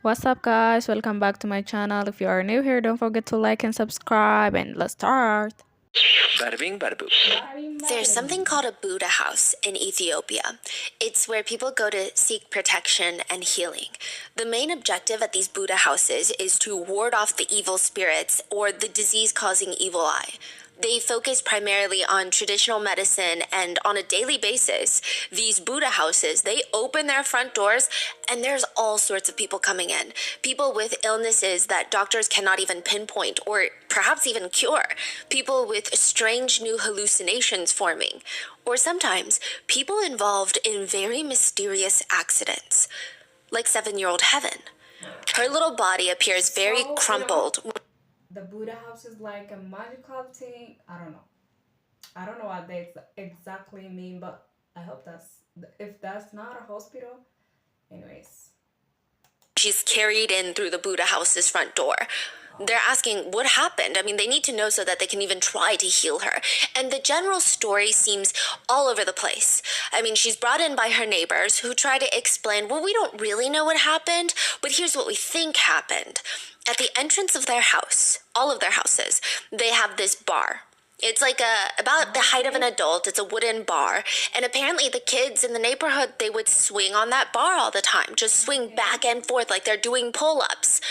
What's up, guys? Welcome back to my channel. If you are new here, don't forget to like and subscribe, and let's start. Bada bing, bada boo. There's something called a Buddha house in Ethiopia. It's where people go to seek protection and healing. The main objective at these Buddha houses is to ward off the evil spirits or the disease-causing evil eye. They focus primarily on traditional medicine, and on a daily basis, these Buddha houses, they open their front doors and there's all sorts of people coming in. People with illnesses that doctors cannot even pinpoint or perhaps even cure. People with strange new hallucinations forming. Or sometimes people involved in very mysterious accidents. Like 7-year-old Heaven. Her little body appears very crumpled. The Buddha house is like a magical thing. I don't know what they exactly mean, but I hope if that's not a hospital. Anyways. She's carried in through the Buddha house's front door. They're asking what happened. I mean, they need to know so that they can even try to heal her. And the general story seems all over the place. I mean, she's brought in by her neighbors who try to explain, well, we don't really know what happened, but here's what we think happened. At the entrance of their house, all of their houses, they have this bar. It's like about the height of an adult. It's a wooden bar. And apparently the kids in the neighborhood, they would swing on that bar all the time. Just swing back and forth like they're doing pull-ups.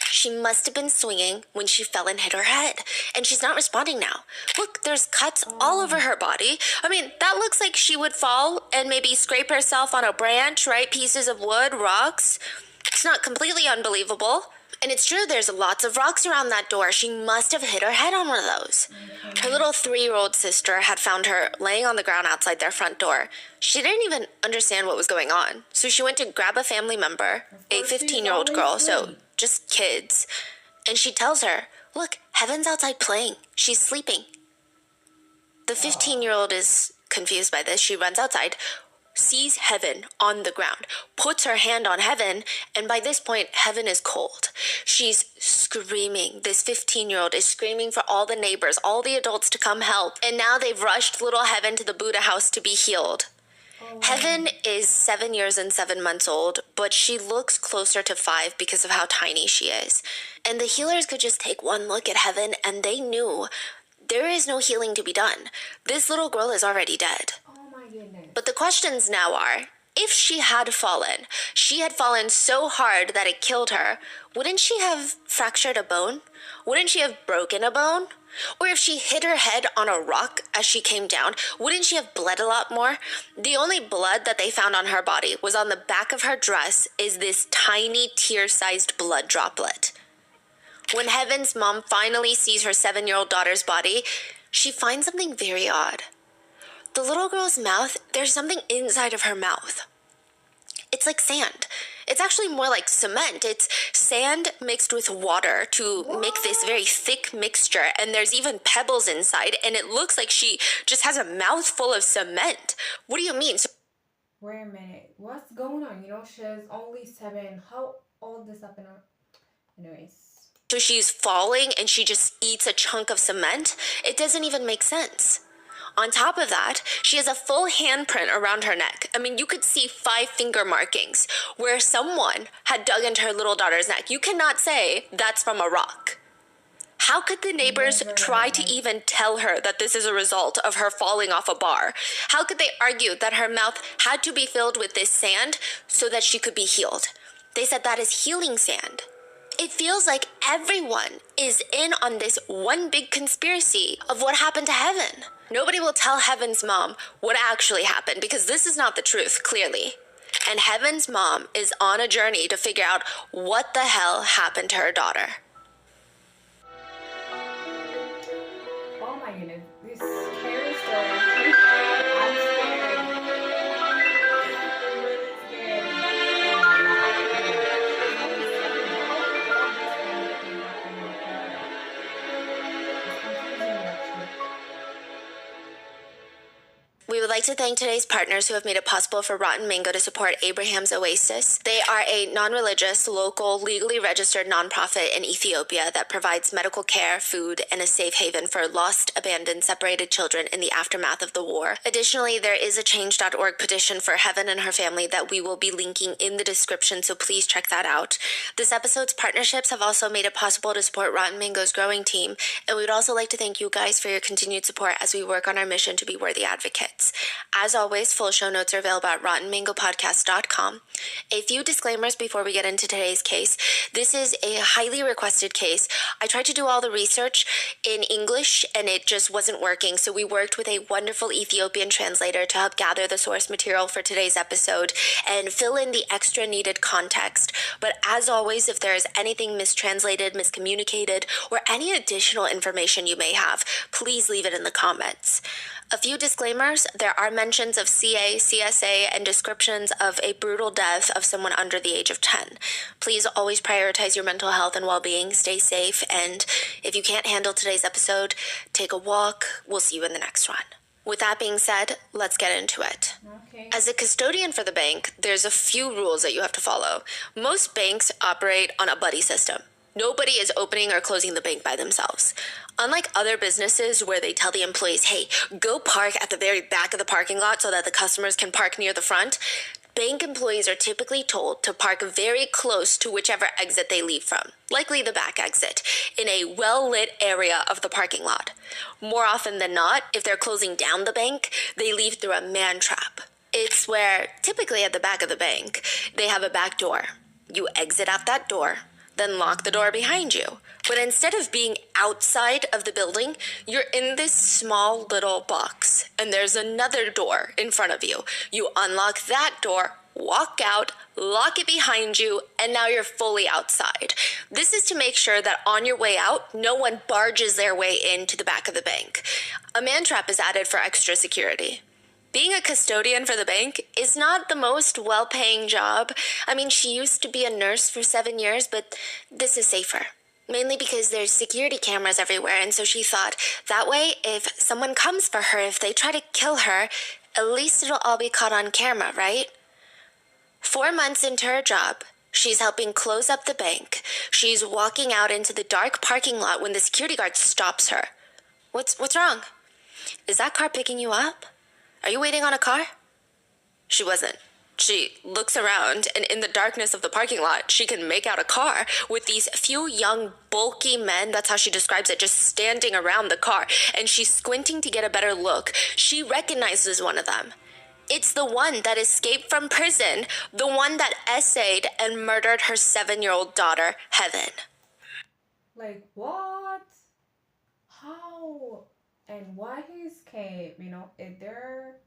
She must have been swinging when she fell and hit her head. And she's not responding now. Look, there's cuts all over her body. I mean, that looks like she would fall and maybe scrape herself on a branch, right? Pieces of wood, rocks. It's not completely unbelievable. And it's true, there's lots of rocks around that door. She must have hit her head on one of those. Her little 3-year-old sister had found her laying on the ground outside their front door. She didn't even understand what was going on. So she went to grab a family member, a 15-year-old girl, so just kids. And she tells her, look, Heaven's outside playing. She's sleeping. The 15-year-old is confused by this. She runs outside, sees Heaven on the ground, puts her hand on Heaven, and by this point, Heaven is cold. She's screaming. This 15-year-old is screaming for all the neighbors, all the adults to come help, and now they've rushed little Heaven to the Buddha house to be healed. Heaven is 7 years and 7 months old, but she looks closer to 5 because of how tiny she is. And the healers could just take one look at Heaven, and they knew there is no healing to be done. This little girl is already dead. But the questions now are, if she had fallen so hard that it killed her, wouldn't she have fractured a bone? Wouldn't she have broken a bone? Or if she hit her head on a rock as she came down, wouldn't she have bled a lot more? The only blood that they found on her body was on the back of her dress is this tiny tear-sized blood droplet. When Heaven's mom finally sees her 7-year-old daughter's body, she finds something very odd. The little girl's mouth, there's something inside of her mouth. It's like sand. It's actually more like cement. It's sand mixed with water to make this very thick mixture, and there's even pebbles inside, and it looks like she just has a mouth full of cement. What do you mean? Wait a minute. What's going on? She's only 7. How old this happened? Anyways. So she's falling and she just eats a chunk of cement? It doesn't even make sense. On top of that, she has a full handprint around her neck. I mean, you could see 5 finger markings where someone had dug into her little daughter's neck. You cannot say that's from a rock. How could the neighbors try to even tell her that this is a result of her falling off a bar? How could they argue that her mouth had to be filled with this sand so that she could be healed? They said that is healing sand. It feels like everyone is in on this one big conspiracy of what happened to Heaven. Nobody will tell Heaven's mom what actually happened because this is not the truth, clearly. And Heaven's mom is on a journey to figure out what the hell happened to her daughter. Oh my goodness, this scary story. I'm scared. We would like like to thank today's partners who have made it possible for Rotten Mango to support Abraham's Oasis. They are a non-religious, local, legally registered nonprofit in Ethiopia that provides medical care, food, and a safe haven for lost, abandoned, separated children in the aftermath of the war. Additionally, there is a change.org petition for Heaven and her family that we will be linking in the description, so please check that out. This episode's partnerships have also made it possible to support Rotten Mango's growing team, and we would also like to thank you guys for your continued support as we work on our mission to be worthy advocates. As always, full show notes are available at rottenmangopodcast.com. A few disclaimers before we get into today's case. This is a highly requested case. I tried to do all the research in English and it just wasn't working, so we worked with a wonderful Ethiopian translator to help gather the source material for today's episode and fill in the extra needed context. But as always, if there is anything mistranslated, miscommunicated, or any additional information you may have, please leave it in the comments. A few disclaimers. There are mentions of CA, CSA, and descriptions of a brutal death of someone under the age of 10. Please always prioritize your mental health and well-being, stay safe, and if you can't handle today's episode, take a walk. We'll see you in the next one. With that being said, let's get into it. Okay. As a custodian for the bank, there's a few rules that you have to follow. Most banks operate on a buddy system. Nobody is opening or closing the bank by themselves. Unlike other businesses where they tell the employees, hey, go park at the very back of the parking lot so that the customers can park near the front, bank employees are typically told to park very close to whichever exit they leave from, likely the back exit, in a well-lit area of the parking lot. More often than not, if they're closing down the bank, they leave through a man trap. It's where, typically at the back of the bank, they have a back door. You exit out that door, then lock the door behind you. But instead of being outside of the building, you're in this small little box, and there's another door in front of you. You unlock that door, walk out, lock it behind you, and now you're fully outside. This is to make sure that on your way out, no one barges their way into the back of the bank. A man trap is added for extra security. Being a custodian for the bank is not the most well-paying job. I mean, she used to be a nurse for 7 years, but this is safer. Mainly because there's security cameras everywhere, and so she thought, that way, if someone comes for her, if they try to kill her, at least it'll all be caught on camera, right? 4 months into her job, she's helping close up the bank. She's walking out into the dark parking lot when the security guard stops her. What's wrong? Is that car picking you up? Are you waiting on a car? She wasn't. She looks around, and in the darkness of the parking lot, she can make out a car with these few young, bulky men, that's how she describes it, just standing around the car, and she's squinting to get a better look. She recognizes one of them. It's the one that escaped from prison, the one that SAed and murdered her 7-year-old daughter, Heaven. Like, what? How? And why he escaped? Is there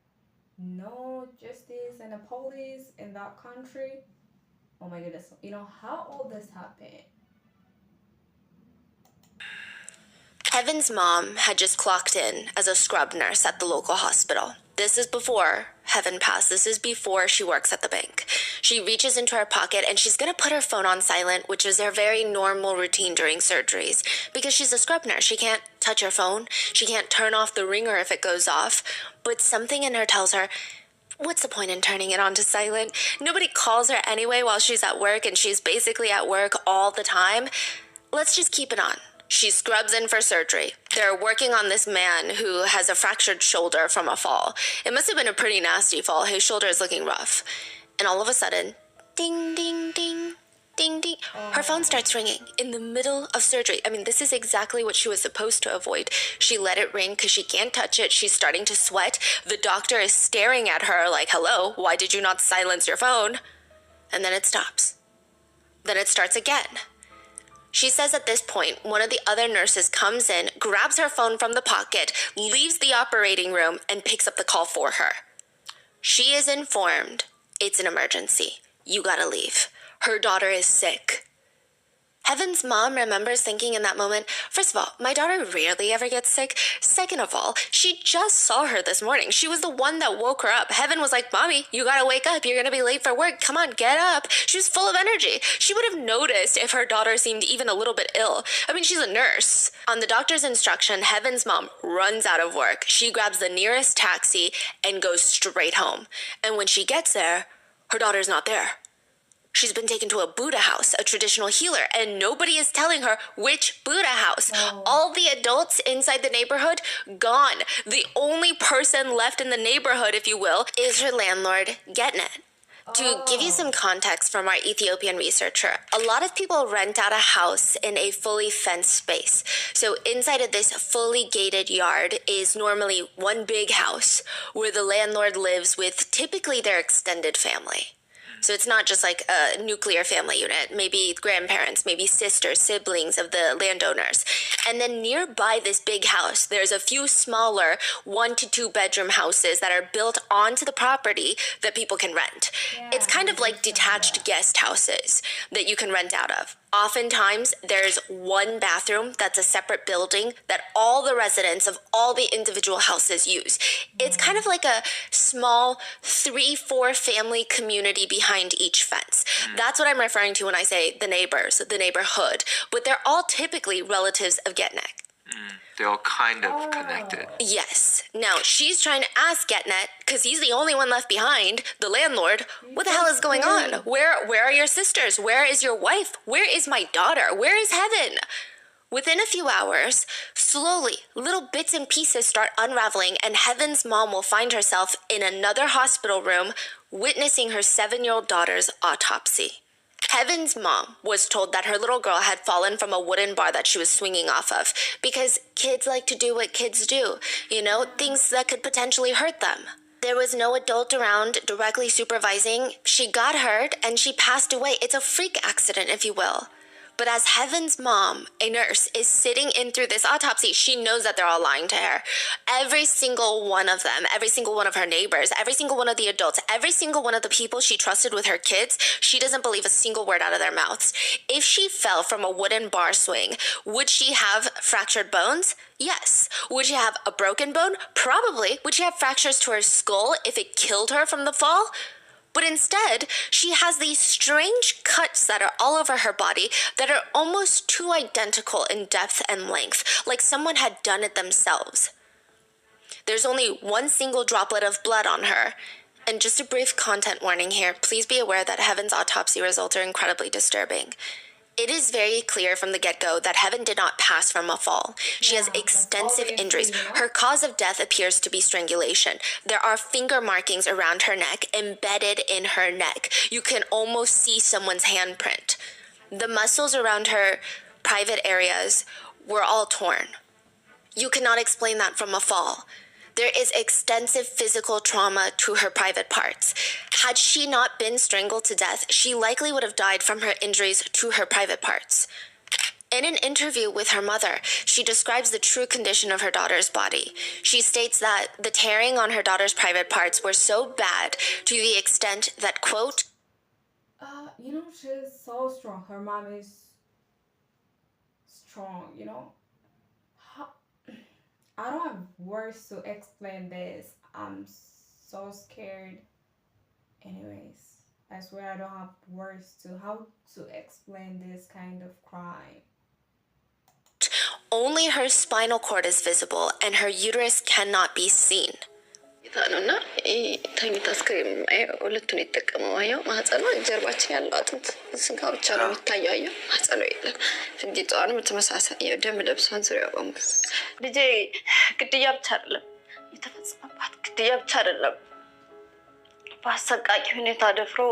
no justice and a police in that country? Oh my goodness. How all this happened? Heaven's mom had just clocked in as a scrub nurse at the local hospital. This is before Heaven passed. This is before she works at the bank. She reaches into her pocket and she's going to put her phone on silent, which is her very normal routine during surgeries. Because she's a scrub nurse, she can't touch her phone. She can't turn off the ringer if it goes off. But something in her tells her, what's the point in turning it on to silent? Nobody calls her anyway while she's at work, and she's basically at work all the time. Let's just keep it on. She scrubs in for surgery. They're working on this man who has a fractured shoulder from a fall. It must have been a pretty nasty fall. His shoulder is looking rough. And all of a sudden, ding, ding, ding, ding, ding. Her phone starts ringing in the middle of surgery. I mean, this is exactly what she was supposed to avoid. She let it ring because she can't touch it. She's starting to sweat. The doctor is staring at her like, hello, why did you not silence your phone? And then it stops. Then it starts again. She says at this point, one of the other nurses comes in, grabs her phone from the pocket, leaves the operating room, and picks up the call for her. She is informed it's an emergency. You gotta leave. Her daughter is sick. Heaven's mom remembers thinking in that moment, first of all, my daughter rarely ever gets sick. Second of all, she just saw her this morning. She was the one that woke her up. Heaven was like, Mommy, you gotta wake up. You're gonna be late for work. Come on, get up. She was full of energy. She would have noticed if her daughter seemed even a little bit ill. I mean, she's a nurse. On the doctor's instruction, Heaven's mom runs out of work. She grabs the nearest taxi and goes straight home. And when she gets there, her daughter's not there. She's been taken to a Buddha house, a traditional healer, and nobody is telling her which Buddha house. Oh. All the adults inside the neighborhood, gone. The only person left in the neighborhood, if you will, is her landlord, Getnet. To give you some context from our Ethiopian researcher, a lot of people rent out a house in a fully fenced space. So inside of this fully gated yard is normally one big house where the landlord lives with typically their extended family. So it's not just like a nuclear family unit, maybe grandparents, maybe sisters, siblings of the landowners. And then nearby this big house, there's a few smaller 1 to 2 bedroom houses that are built onto the property that people can rent. It's kind of like detached guest houses that you can rent out of. Oftentimes, there's one bathroom that's a separate building that all the residents of all the individual houses use. It's kind of like a small 3-4 family community behind each fence. That's what I'm referring to when I say the neighbors, the neighborhood. But they're all typically relatives of Getnek. They're all kind of connected. Yes. Now, she's trying to ask Getnet, because he's the only one left behind, the landlord, what the hell is going on? Where are your sisters? Where is your wife? Where is my daughter? Where is Heaven? Within a few hours, slowly, little bits and pieces start unraveling, and Heaven's mom will find herself in another hospital room witnessing her 7-year-old daughter's autopsy. Heaven's mom was told that her little girl had fallen from a wooden bar that she was swinging off of because kids like to do what kids do, things that could potentially hurt them. There was no adult around directly supervising. She got hurt and she passed away. It's a freak accident, if you will. But as Heaven's mom, a nurse, is sitting in through this autopsy, she knows that they're all lying to her. Every single one of them, every single one of her neighbors, every single one of the adults, every single one of the people she trusted with her kids, she doesn't believe a single word out of their mouths. If she fell from a wooden bar swing, would she have fractured bones? Yes. Would she have a broken bone? Probably. Would she have fractures to her skull if it killed her from the fall? But instead, she has these strange cuts that are all over her body that are almost too identical in depth and length, like someone had done it themselves. There's only one single droplet of blood on her. And just a brief content warning here, please be aware that Heaven's autopsy results are incredibly disturbing. It is very clear from the get-go that Heaven did not pass from a fall. She has extensive injuries. Her cause of death appears to be strangulation. There are finger markings around her neck, embedded in her neck. You can almost see someone's handprint. The muscles around her private areas were all torn. You cannot explain that from a fall. There is extensive physical trauma to her private parts. Had she not been strangled to death, she likely would have died from her injuries to her private parts. In an interview with her mother, she describes the true condition of her daughter's body. She states that the tearing on her daughter's private parts were so bad to the extent that, quote, she's so strong. Her mom is strong, I don't have words to explain this. I'm so scared. Anyways, I swear I don't have words to how to explain this kind of crime. only her spinal cord is visible and her uterus cannot be seen. ታኑና ተኝታ ስክሪን ሁለቱን ይጠቀመው አየው ማህፀኗ ጀርባችን ያለው አጥንት ስጋ ብቻ ነው የሚታየው አየው ማህፀኗ የለም ፍንዲቷን ተመሳሳይ የደም ለብሷን ዙሪያው በሙሉ ልጄ ግድያ ብቻ አይደለም የተፈጸመባት ግድያ ብቻ አይደለም በአሰቃቂ ሁኔታ ደፍሮ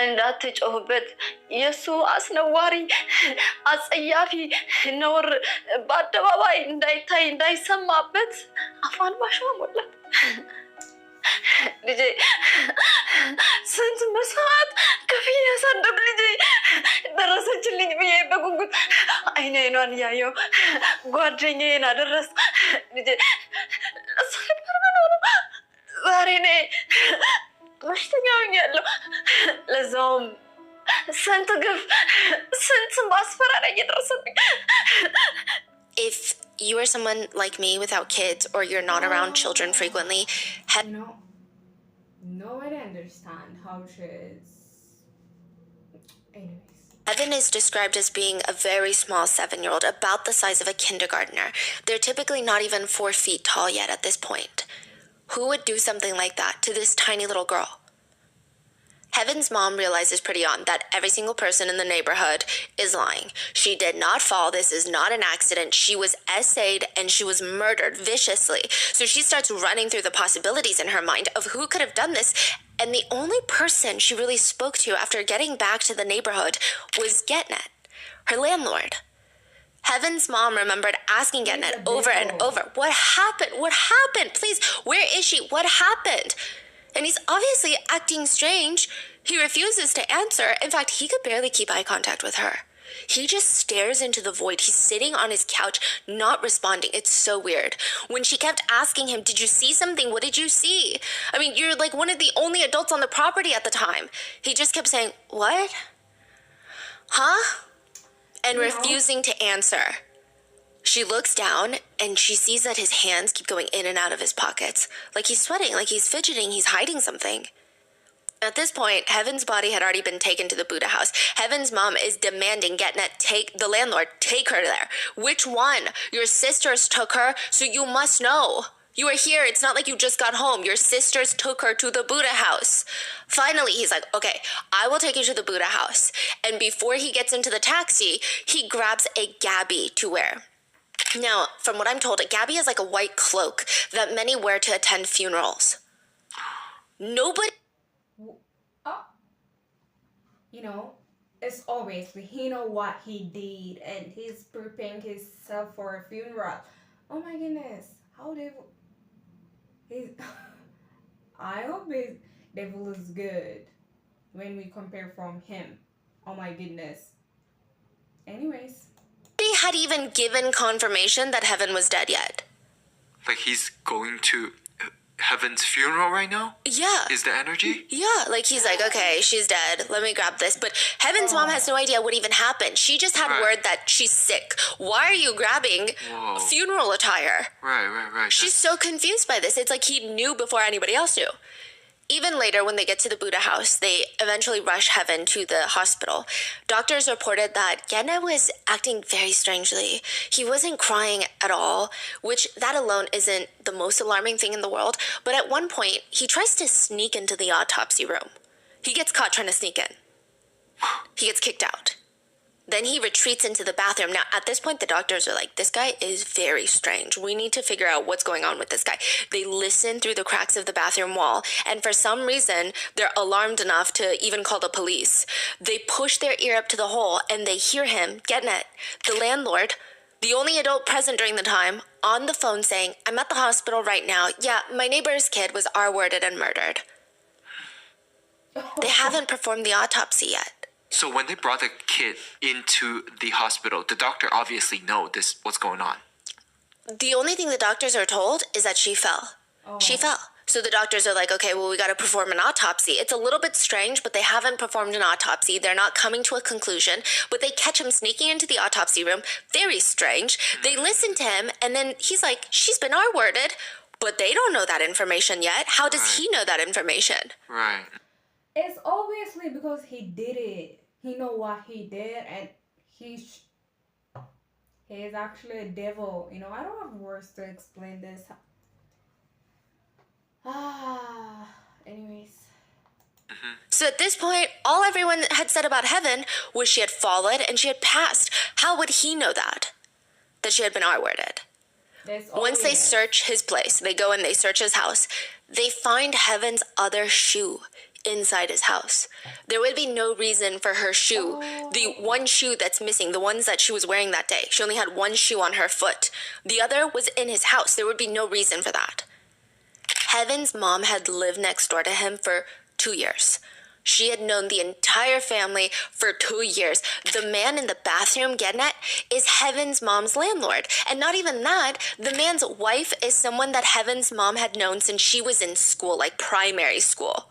እንዳትጮህበት የሱ አስነዋሪ አጸያፊ ነውር በአደባባይ እንዳይታይ እንዳይሰማበት አፋን ባሽዋ ሞላት ልጄ ስንት መስዋዕት ከፍዬ ያሳደግ ልጄ ደረሰችልኝ ብዬ በጉጉት አይኔኗን ያየው ጓደኛዬን አደረስ ልጄ ዛሬ ነኝ በሽተኛ ሆኛለሁ ለዛውም ስንት ግፍ ስንት ስም ማስፈራሪያ እየደረሰብኝ If you are someone like me without kids or you're not around children frequently, You know, nobody understand how she's. Anyways. Heaven is described as being a very small 7-year-old, about the size of a kindergartner. They're typically not even 4 feet tall yet at this point. Who would do something like that to this tiny little girl? Heaven's mom realizes pretty on that every single person in the neighborhood is lying. She did not fall. This is not an accident. She was SAed and she was murdered viciously. So she starts running through the possibilities in her mind of who could have done this. And the only person she really spoke to after getting back to the neighborhood was Getnet, her landlord. Heaven's mom remembered asking Getnet over and over, what happened? What happened? Please, where is she? What happened? And he's obviously acting strange. He refuses to answer. In fact, he could barely keep eye contact with her. He just stares into the void. He's sitting on his couch, not responding. It's so weird. When she kept asking him, did you see something? What did you see? I mean, you're like one of the only adults on the property at the time. He just kept saying, what? Huh? And refusing to answer. She looks down and she sees that his hands keep going in and out of his pockets. Like he's sweating, like he's fidgeting, he's hiding something. At this point, Heaven's body had already been taken to the Buddha house. Heaven's mom is demanding Getnet the landlord, take her there. Which one? Your sisters took her, so you must know. You are here. It's not like you just got home. Your sisters took her to the Buddha house. Finally, he's like, okay, I will take you to the Buddha house. And before he gets into the taxi, he grabs a gabi to wear. Now, from what I'm told, a gabi is like a white cloak that many wear to attend funerals. Nobody... Oh. You know, it's obviously he know what he did and he's preparing himself for a funeral. Oh my goodness. How devil... He's... I hope his devil is good when we compare from him. Oh my goodness. Anyways. had even given confirmation that Heaven was dead yet. Like he's going to Heaven's funeral right now? Yeah. Is the energy? Yeah, like he's like, okay, she's dead. Let me grab this. But Heaven's mom has no idea what even happened. She just had word that she's sick. Why are you grabbing funeral attire? Right. She's so confused by this. It's like he knew before anybody else knew. Even later, when they get to the Buddha house, they eventually rush Heaven to the hospital. Doctors reported that Gena was acting very strangely. He wasn't crying at all, which that alone isn't the most alarming thing in the world. But at one point, he tries to sneak into the autopsy room. He gets caught trying to sneak in. He gets kicked out. Then he retreats into the bathroom. Now, at this point, the doctors are like, this guy is very strange. We need to figure out what's going on with this guy. They listen through the cracks of the bathroom wall, and for some reason, they're alarmed enough to even call the police. They push their ear up to the hole, and they hear him, Getnet, the landlord, the only adult present during the time, on the phone saying, I'm at the hospital right now. Yeah, my neighbor's kid was R-worded and murdered. They haven't performed the autopsy yet. So when they brought the kid into the hospital, the doctor obviously know what's going on. The only thing the doctors are told is that she fell. She fell. So the doctors are like, okay, well, we got to perform an autopsy. It's a little bit strange, but they haven't performed an autopsy. They're not coming to a conclusion, but they catch him sneaking into the autopsy room. Very strange. They listen to him, and then he's like, she's been R-worded, but they don't know that information yet. How does he know that information? Right. It's obviously because he did it. He know what he did, and he is actually a devil. You know, I don't have words to explain this. Anyways. So at this point, all everyone had said about Heaven was she had fallen and she had passed. How would he know that? That she had been R-worded? Once they search his place, they go and they search his house, they find Heaven's other shoe inside his house. There would be no reason for her shoe, the one shoe that's missing, the ones that she was wearing that day. She only had one shoe on her foot. The other was in his house. There would be no reason for that. Heaven's mom had lived next door to him for 2 years. She had known the entire family for 2 years. The man in the bathroom, Getnet, is Heaven's mom's landlord. And not even that, the man's wife is someone that Heaven's mom had known since she was in school, like primary school.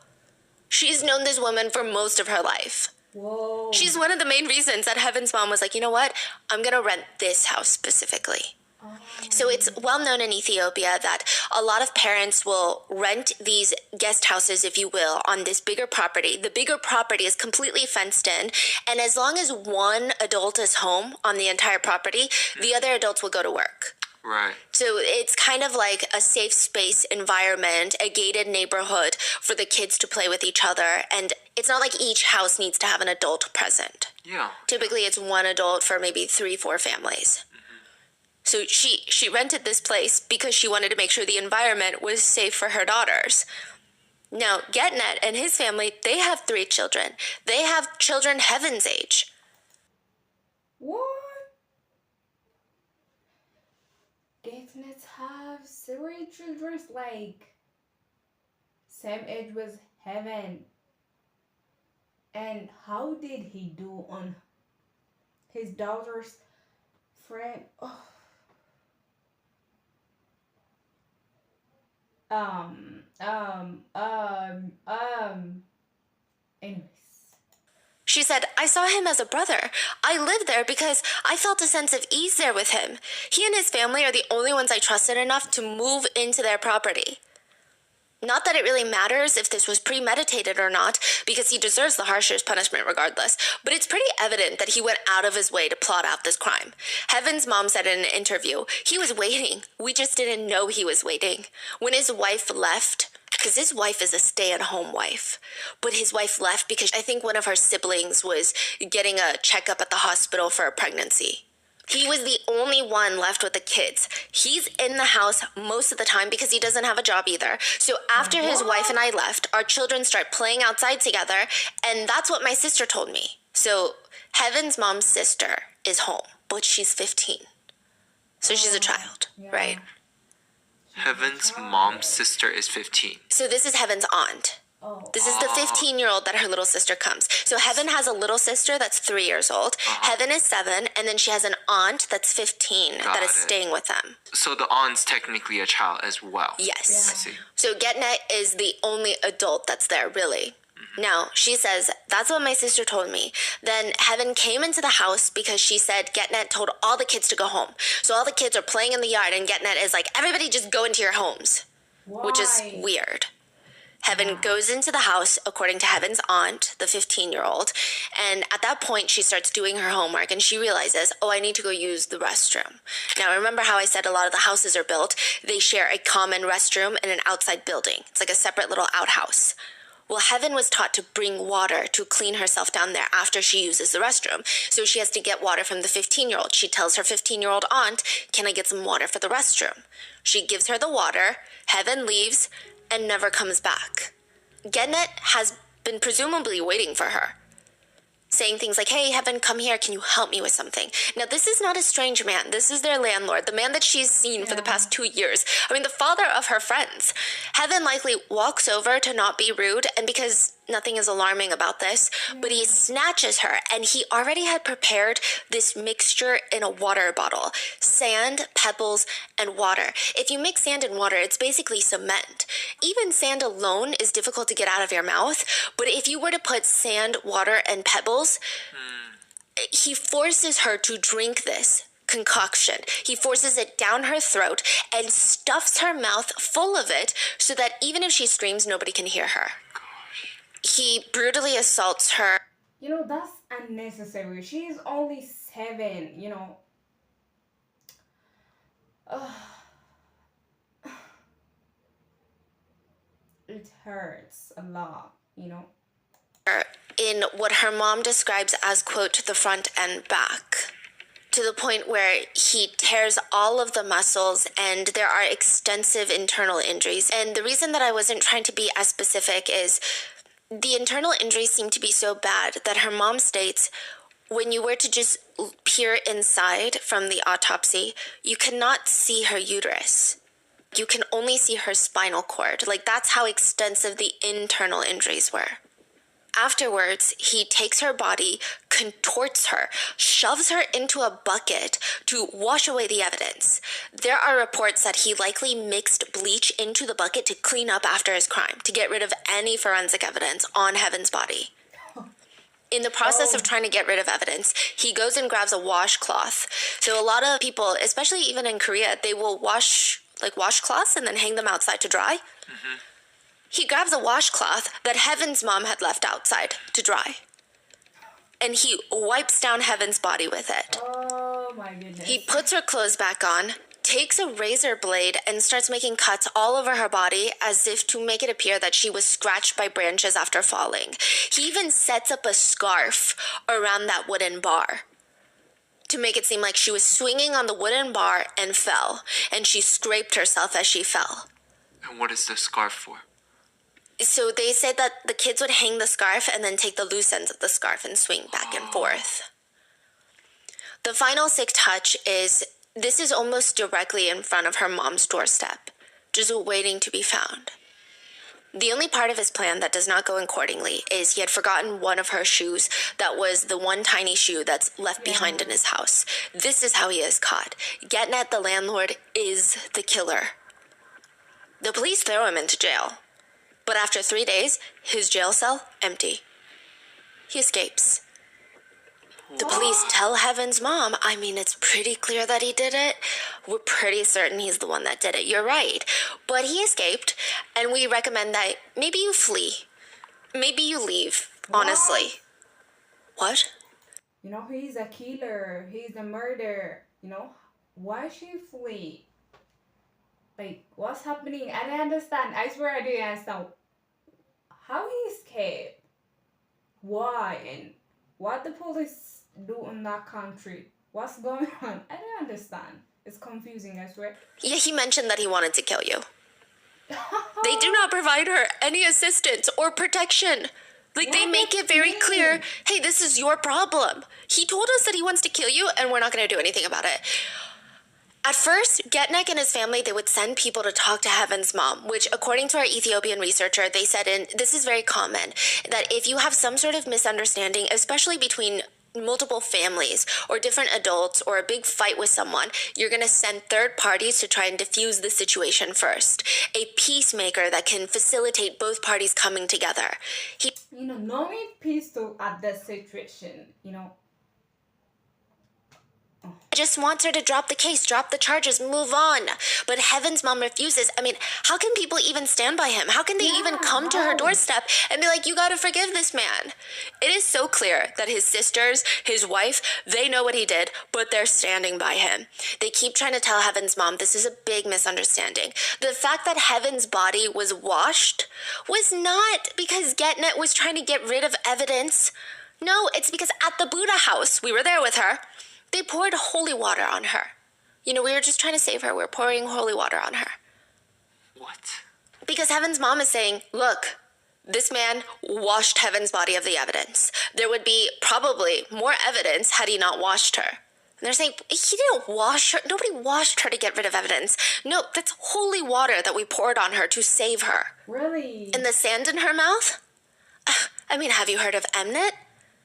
She's known this woman for most of her life. Whoa. She's one of the main reasons that Heaven's mom was like, you know what? I'm going to rent this house specifically. Oh. So it's well known in Ethiopia that a lot of parents will rent these guest houses, if you will, on this bigger property. The bigger property is completely fenced in, and as long as one adult is home on the entire property, the other adults will go to work. Right. So it's kind of like a safe space environment, a gated neighborhood for the kids to play with each other. And it's not like each house needs to have an adult present. Yeah. Typically, it's one adult for maybe 3-4 families. So she rented this place because she wanted to make sure the environment was safe for her daughters. Now, Getnet and his family, they have 3 children. They have children Heaven's age. What? Getnets have 3 children like same age with Heaven. And how did he do on his daughter's friend? Oh. Anyways. She said, I saw him as a brother. I lived there because I felt a sense of ease there with him. He and his family are the only ones I trusted enough to move into their property. Not that it really matters if this was premeditated or not, because he deserves the harshest punishment regardless, but it's pretty evident that he went out of his way to plot out this crime. Heaven's mom said in an interview, he was waiting. We just didn't know he was waiting. When his wife left, because his wife is a stay-at-home wife, but his wife left because I think one of her siblings was getting a checkup at the hospital for a pregnancy. He was the only one left with the kids. He's in the house most of the time because he doesn't have a job either. So after his wife and I left, our children start playing outside together, and that's what my sister told me. So Heaven's mom's sister is home, but she's 15. So she's a child, right? Heaven's mom's sister is 15. So this is Heaven's aunt. This is the 15-year-old that her little sister comes. So Heaven has a little sister that's 3 years old. Heaven is 7, and then she has an aunt that's 15 that is staying with them. So the aunt's technically a child as well. Yes. I see. So Getnet is the only adult that's there, really. Now, she says, that's what my sister told me. Then Heaven came into the house because she said Getnet told all the kids to go home. So all the kids are playing in the yard, and Getnet is like, everybody just go into your homes. Why? Which is weird. Heaven goes into the house, according to Heaven's aunt, the 15-year-old, and at that point, she starts doing her homework, and she realizes, oh, I need to go use the restroom. Now, remember how I said a lot of the houses are built? They share a common restroom in an outside building. It's like a separate little outhouse. Well, Heaven was taught to bring water to clean herself down there after she uses the restroom, so she has to get water from the 15-year-old. She tells her 15-year-old aunt, can I get some water for the restroom? She gives her the water, Heaven leaves, and never comes back. Getnet has been presumably waiting for her, saying things like, hey, Heaven, come here, can you help me with something? Now, this is not a strange man. This is their landlord, the man that she's seen for the past 2 years. I mean, the father of her friends. Heaven likely walks over to not be rude, and because nothing is alarming about this, but he snatches her, and he already had prepared this mixture in a water bottle. Sand, pebbles, and water. If you mix sand and water, it's basically cement. Even sand alone is difficult to get out of your mouth, but if you were to put sand, water, and pebbles, he forces her to drink this concoction. He forces it down her throat and stuffs her mouth full of it so that even if she screams, nobody can hear her. He brutally assaults her. You know, that's unnecessary. She's only 7, you know. It hurts a lot, you know. In what her mom describes as, quote, the front and back, to the point where he tears all of the muscles and there are extensive internal injuries. And the reason that I wasn't trying to be as specific is the internal injuries seem to be so bad that her mom states when you were to just peer inside from the autopsy, you cannot see her uterus. You can only see her spinal cord. Like, that's how extensive the internal injuries were. Afterwards, he takes her body, contorts her, shoves her into a bucket to wash away the evidence. There are reports that he likely mixed bleach into the bucket to clean up after his crime, to get rid of any forensic evidence on Heaven's body. In the process of trying to get rid of evidence, he goes and grabs a washcloth. So a lot of people, especially even in Korea, they will wash washcloths and then hang them outside to dry. He grabs a washcloth that Heaven's mom had left outside to dry. And he wipes down Heaven's body with it. Oh my goodness. He puts her clothes back on, takes a razor blade, and starts making cuts all over her body as if to make it appear that she was scratched by branches after falling. He even sets up a scarf around that wooden bar to make it seem like she was swinging on the wooden bar and fell, and she scraped herself as she fell. And what is the scarf for? So they said that the kids would hang the scarf and then take the loose ends of the scarf and swing back and forth. The final sick touch is, this is almost directly in front of her mom's doorstep, just waiting to be found. The only part of his plan that does not go accordingly is he had forgotten one of her shoes that was the one tiny shoe that's left behind in his house. This is how he is caught. Getnet, the landlord, is the killer. The police throw him into jail. But after 3 days, his jail cell empty. He escapes. The police tell Heaven's mom, I mean, it's pretty clear that he did it. We're pretty certain he's the one that did it. You're right. But he escaped, and we recommend that maybe you flee. Maybe you leave, honestly. What? You know, he's a killer. He's a murderer. You know, why she flee? Like, what's happening? I don't understand. I swear I didn't understand. How he escaped? Why? And what the police do in that country? What's going on? I don't understand. It's confusing, I swear. Yeah, he mentioned that he wanted to kill you. They do not provide her any assistance or protection. Like, they make it very clear, hey, this is your problem. He told us that he wants to kill you, and we're not going to do anything about it. At first, Getnek and his family, they would send people to talk to Heaven's mom, which, according to our Ethiopian researcher, they said, and this is very common, that if you have some sort of misunderstanding, especially between multiple families or different adults or a big fight with someone, you're going to send third parties to try and diffuse the situation first. A peacemaker that can facilitate both parties coming together. You know, no need peace to at that situation, you know. Just wants her to drop the case, drop the charges, move on. But Heaven's mom refuses. I mean, how can people even stand by him? How can they even come to her doorstep and be like, you gotta forgive this man? It is so clear that his sisters, his wife, they know what he did, but they're standing by him. They keep trying to tell Heaven's mom this is a big misunderstanding. The fact that Heaven's body was washed was not because Getnet was trying to get rid of evidence. No, it's because at the Buddha house, we were there with her, they poured holy water on her. You know, we were just trying to save her. We were pouring holy water on her. What? Because Heaven's mom is saying, look, this man washed Heaven's body of the evidence. There would be probably more evidence had he not washed her. And they're saying, he didn't wash her. Nobody washed her to get rid of evidence. No, that's holy water that we poured on her to save her. Really? And the sand in her mouth? I mean, have you heard of Mnet?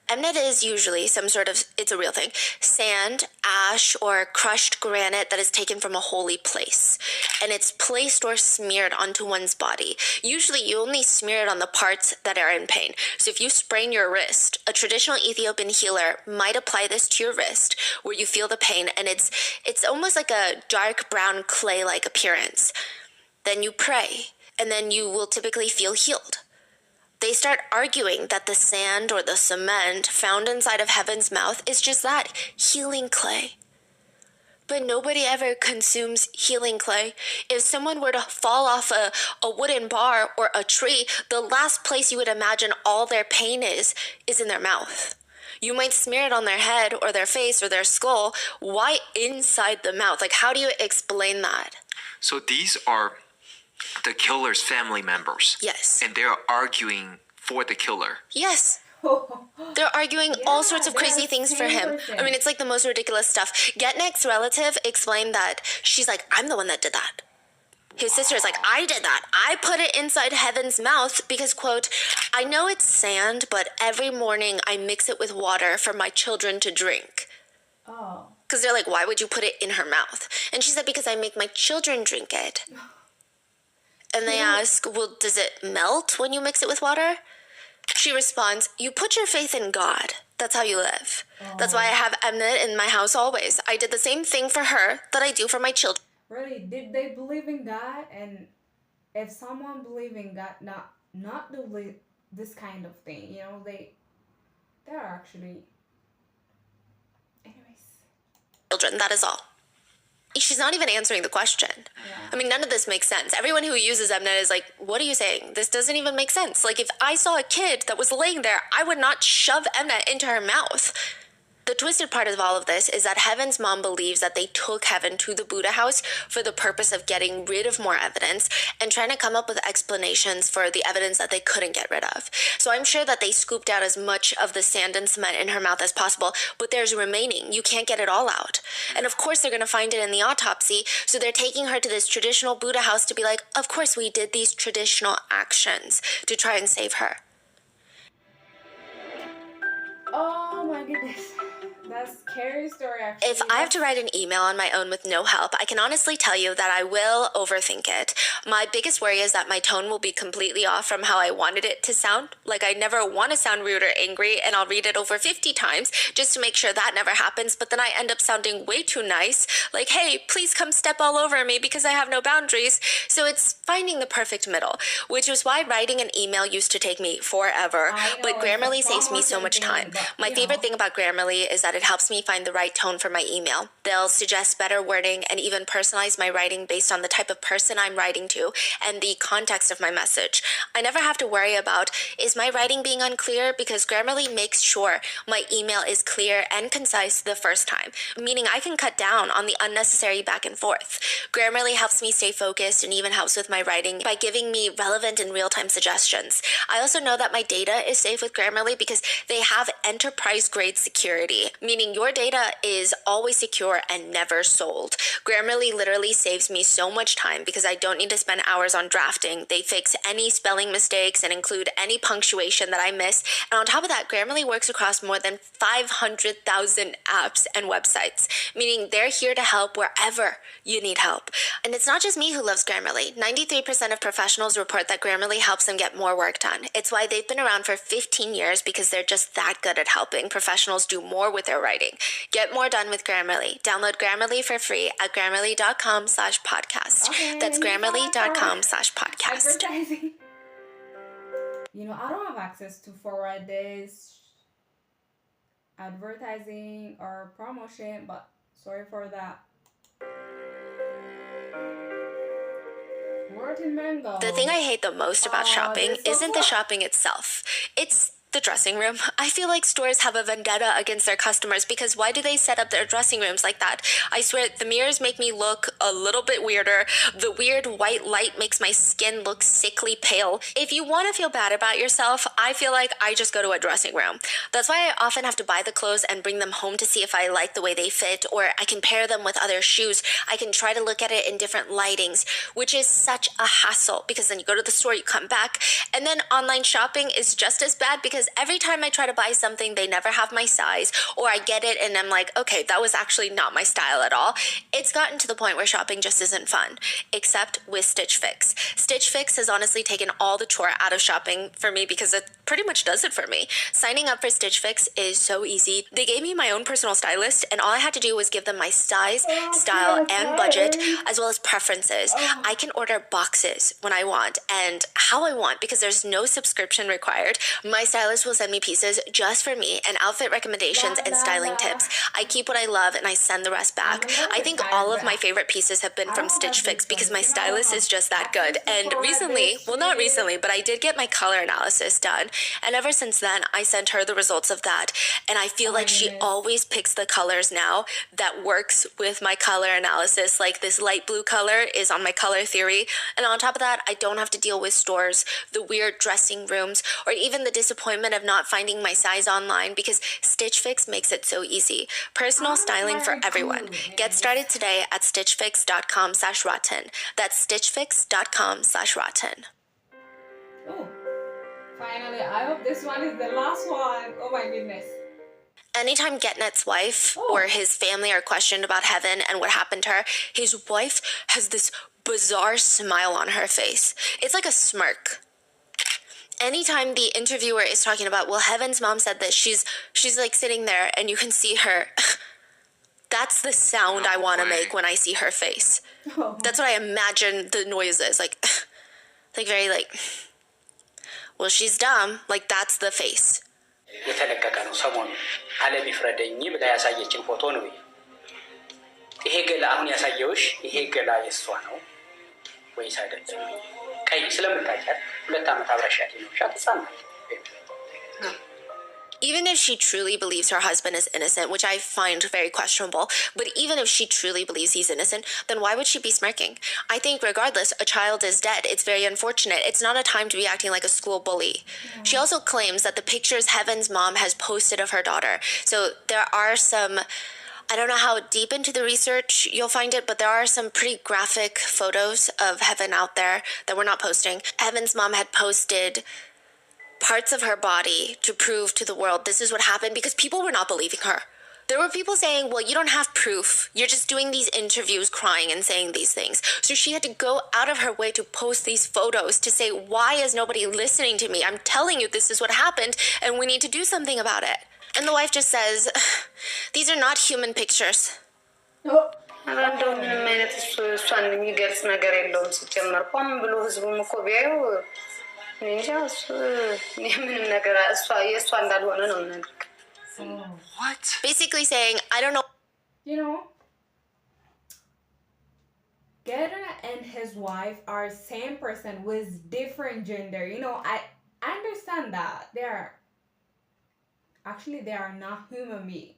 Mnet is usually some sort of, it's a real thing, sand, ash, or crushed granite that is taken from a holy place. And it's placed or smeared onto one's body. Usually you only smear it on the parts that are in pain. So if you sprain your wrist, a traditional Ethiopian healer might apply this to your wrist where you feel the pain, and it's almost like a dark brown clay-like appearance. Then you pray, and then you will typically feel healed. They start arguing that the sand or the cement found inside of Heaven's mouth is just that, healing clay. But nobody ever consumes healing clay. If someone were to fall off a wooden bar or a tree, the last place you would imagine all their pain is in their mouth. You might smear it on their head or their face or their skull. Why inside the mouth? Like, how do you explain that? So these are the killer's family members. Yes. And they're arguing for the killer. Yes. They're arguing all sorts of crazy things for him. I mean, it's like the most ridiculous stuff. Getnek's relative explained that she's like, I'm the one that did that. His sister is like, I did that. I put it inside Heaven's mouth because, quote, I know it's sand, but every morning I mix it with water for my children to drink. Oh. Because they're like, why would you put it in her mouth? And she said, because I make my children drink it. And they ask, well, does it melt when you mix it with water? She responds, "You put your faith in God. That's how you live. That's why I have Mnet in my house always. I did the same thing for her that I do for my children." Really, did they believe in God? And if someone believe in God, not do this kind of thing, you know, they're actually, anyways. Children, that is all. She's not even answering the question. Yeah. I mean, none of this makes sense. Everyone who uses Mnet is like, what are you saying? This doesn't even make sense. Like, if I saw a kid that was laying there, I would not shove Mnet into her mouth. The twisted part of all of this is that Heaven's mom believes that they took Heaven to the Buddha house for the purpose of getting rid of more evidence and trying to come up with explanations for the evidence that they couldn't get rid of. So I'm sure that they scooped out as much of the sand and cement in her mouth as possible, but there's remaining. You can't get it all out. And of course they're going to find it in the autopsy, so they're taking her to this traditional Buddha house to be like, of course we did these traditional actions to try and save her. Oh my goodness. That's a scary story, actually. If I have to write an email on my own with no help, I can honestly tell you that I will overthink it. My biggest worry is that my tone will be completely off from how I wanted it to sound. Like, I never want to sound rude or angry, and I'll read it over 50 times just to make sure that never happens, but then I end up sounding way too nice. Like, hey, please come step all over me because I have no boundaries. So it's finding the perfect middle, which is why writing an email used to take me forever, but Grammarly saves me so much time. My favorite thing about Grammarly is that it helps me find the right tone for my email. They'll suggest better wording and even personalize my writing based on the type of person I'm writing to and the context of my message. I never have to worry about, is my writing being unclear? Because Grammarly makes sure my email is clear and concise the first time, meaning I can cut down on the unnecessary back and forth. Grammarly helps me stay focused and even helps with my writing by giving me relevant and real-time suggestions. I also know that my data is safe with Grammarly because they have enterprise-grade security, meaning your data is always secure and never sold. Grammarly literally saves me so much time because I don't need to spend hours on drafting. They fix any spelling mistakes and include any punctuation that I miss. And on top of that, Grammarly works across more than 500,000 apps and websites, meaning they're here to help wherever you need help. And it's not just me who loves Grammarly. 93% of professionals report that Grammarly helps them get more work done. It's why they've been around for 15 years, because they're just that good at helping professionals do more with their writing. Get more done with Grammarly. Download Grammarly for free at grammarly.com/podcast. Okay, That's grammarly.com/podcast. Advertising. You know, I don't have access to forward this advertising or promotion, but sorry for that. Word in mango. The thing I hate the most about shopping this isn't the was- shopping itself. It's the dressing room. I feel like stores have a vendetta against their customers because why do they set up their dressing rooms like that? I swear, the mirrors make me look a little bit weirder. The weird white light makes my skin look sickly pale. If you want to feel bad about yourself, I feel like I just go to a dressing room. That's why I often have to buy the clothes and bring them home to see if I like the way they fit, or I can pair them with other shoes. I can try to look at it in different lightings, which is such a hassle because then you go to the store, you come back, and then online shopping is just as bad because every time I try to buy something, they never have my size, or I get it and I'm like, okay, that was actually not my style at all. It's gotten to the point where shopping just isn't fun, except with Stitch Fix. Stitch Fix has honestly taken all the chore out of shopping for me because it pretty much does it for me. Signing up for Stitch Fix is so easy. They gave me my own personal stylist, and all I had to do was give them my size, style, and budget, as well as preferences. I can order boxes when I want and how I want because there's no subscription required. My stylist will send me pieces just for me and outfit recommendations and styling tips. I keep what I love and I send the rest back. I think all of my favorite pieces have been from Stitch Fix because my stylist is just that good. And recently, well, not recently, but I did get my color analysis done. And ever since then, I sent her the results of that. And I feel like she always picks the colors now that works with my color analysis. Like this light blue color is on my color theory. And on top of that, I don't have to deal with stores, the weird dressing rooms, or even the disappointment of not finding my size online because Stitch Fix makes it so easy. Personal styling for everyone. Get started today at stitchfix.com/rotten. That's stitchfix.com/rotten. Oh, finally, I hope this one is the last one. Oh my goodness. Anytime GetNet's wife or his family are questioned about Heaven and what happened to her, his wife has this bizarre smile on her face. It's like a smirk. anytime the interviewer is talking about, well, Heaven's mom said that she's like sitting there and you can see her. That's the sound I want to make when I see her face. Oh. That's what I imagine the noise is. Like very like, well, she's dumb. Like, that's the face. የተለቀቀ ነው ሰሞኑን ዓለም ይፍረደኝ ብላ ያሳየችን ፎቶ ነው። ይሄ ገላ አሁን ያሳየውሽ ይሄ ገላ የሷ ነው ወይስ አይደለም? ቀይ ስለምታውቂያት 2 ዓመት አብረሻት ነው ሻትሳና Even if she truly believes her husband is innocent, which I find very questionable, but even if she truly believes he's innocent, then why would she be smirking? I think regardless, a child is dead. It's very unfortunate. It's not a time to be acting like a school bully. Yeah. She also claims that the pictures Heaven's mom has posted of her daughter. So there are some, I don't know how deep into the research you'll find it, but there are some pretty graphic photos of Heaven out there that we're not posting. Heaven's mom had posted parts of her body to prove to the world this is what happened, because people were not believing her. There were people saying, well, you don't have proof. You're just doing these interviews, crying and saying these things. So she had to go out of her way to post these photos to say, why is nobody listening to me? I'm telling you this is what happened and we need to do something about it. And the wife just says, these are not human pictures. What? Basically saying, I don't know. You know, Getter and his wife are same person with different gender. You know, I understand that they are not human being.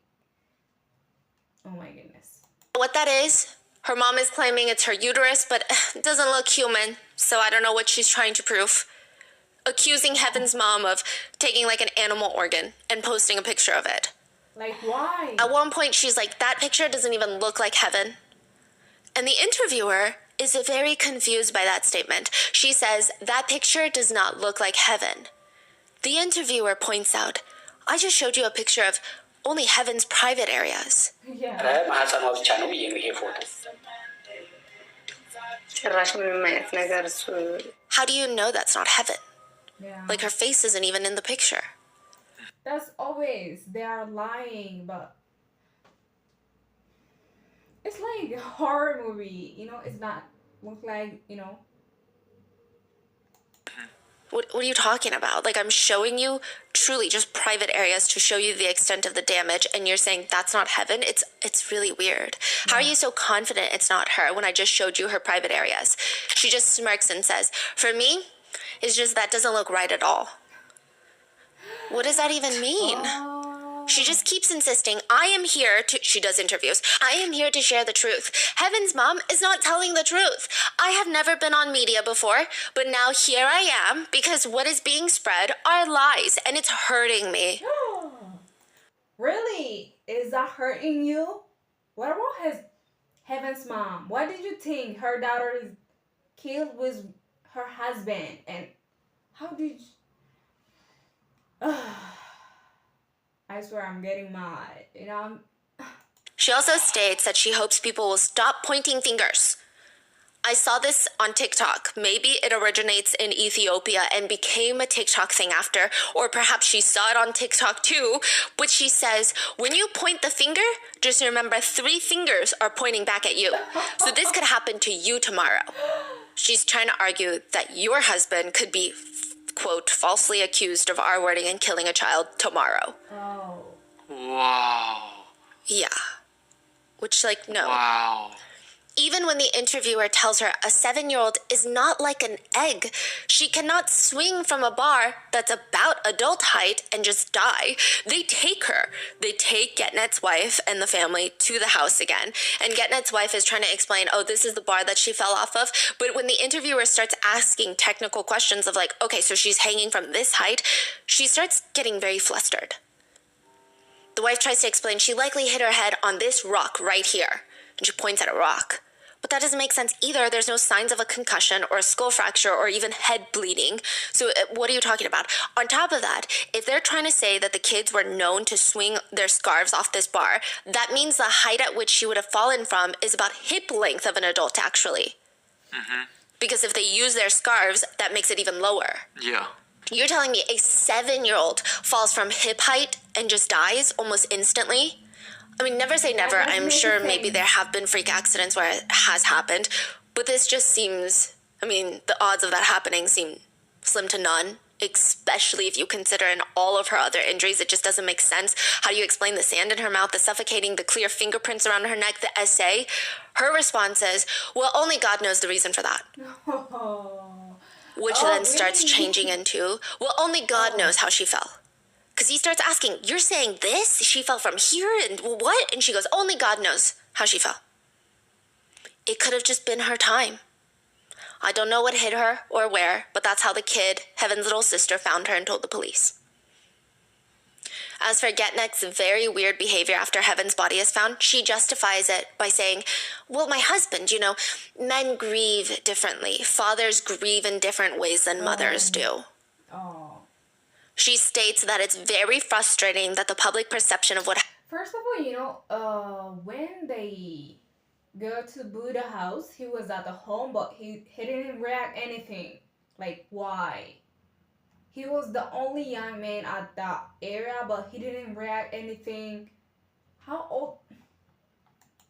Oh my goodness. What that is, her mom is claiming it's her uterus, but it doesn't look human. So I don't know what she's trying to prove. Accusing Heaven's mom of taking like an animal organ and posting a picture of it. Like, why? At one point, she's like, that picture doesn't even look like Heaven. And the interviewer is very confused by that statement. She says, that picture does not look like Heaven. The interviewer points out, I just showed you a picture of only Heaven's private areas. Yeah. How do you know that's not Heaven? Yeah. Like, her face isn't even in the picture. That's always, they are lying, but it's like a horror movie, you know, it's not look like, you know. What are you talking about? Like, I'm showing you truly just private areas to show you the extent of the damage, and you're saying that's not Heaven? It's really weird. Yeah. How are you so confident it's not her when I just showed you her private areas? She just smirks and says, for me, it's just that doesn't look right at all. What does that even mean? She just keeps insisting, I am here to, she does interviews, I am here to share the truth. Heaven's mom is not telling the truth. I have never been on media before, but now here I am because what is being spread are lies and it's hurting me. Really? Is that hurting you? What about Heaven's mom? What did you think her daughter is killed with her husband? And how did you... I swear I'm getting mad. You know, She also states that she hopes people will stop pointing fingers. I saw this on TikTok. Maybe it originates in Ethiopia and became a TikTok thing after, or perhaps she saw it on TikTok too, but she says, when you point the finger, just remember 3 fingers are pointing back at you. So this could happen to you tomorrow. She's trying to argue that your husband could be, quote, falsely accused of R-wording and killing a child tomorrow. oh. Wow. Yeah. Which, like, no. Wow. Even when the interviewer tells her a 7-year-old is not like an egg, she cannot swing from a bar that's about adult height and just die. They take her. They take Getnet's wife and the family to the house again. And Getnet's wife is trying to explain, oh, this is the bar that she fell off of. But when the interviewer starts asking technical questions of like, okay, so she's hanging from this height, she starts getting very flustered. The wife tries to explain she likely hit her head on this rock right here. And she points at a rock. But that doesn't make sense either. There's no signs of a concussion or a skull fracture or even head bleeding. So what are you talking about? On top of that, if they're trying to say that the kids were known to swing their scarves off this bar, that means the height at which she would have fallen from is about hip length of an adult, actually. Mm-hmm. Because if they use their scarves, that makes it even lower. Yeah. You're telling me a 7-year-old falls from hip height and just dies almost instantly? I mean, never say never. That doesn't I'm make sure sense. maybe there have been freak accidents where it has happened, but this just seems, I mean, the odds of that happening seem slim to none, especially if you consider in all of her other injuries. It just doesn't make sense. How do you explain the sand in her mouth, the suffocating, the clear fingerprints around her neck, the SA? Her response is, well, only God knows the reason for that. Which Oh, then starts really? changing into, well, only God knows how she fell. Because he starts asking, you're saying this? She fell from here and what? And she goes, only God knows how she fell. It could have just been her time. I don't know what hit her or where, but that's how the kid, Heaven's little sister, found her and told the police. As for Getnet's very weird behavior after Heaven's body is found, she justifies it by saying, well, my husband, you know, men grieve differently. Fathers grieve in different ways than mothers do. Oh. She states that it's very frustrating that the public perception of what... First of all, you know, when they go to Buddha house, he was at the home, but he didn't react anything. Like, why? He was the only young man at that area, but he didn't react anything. How old?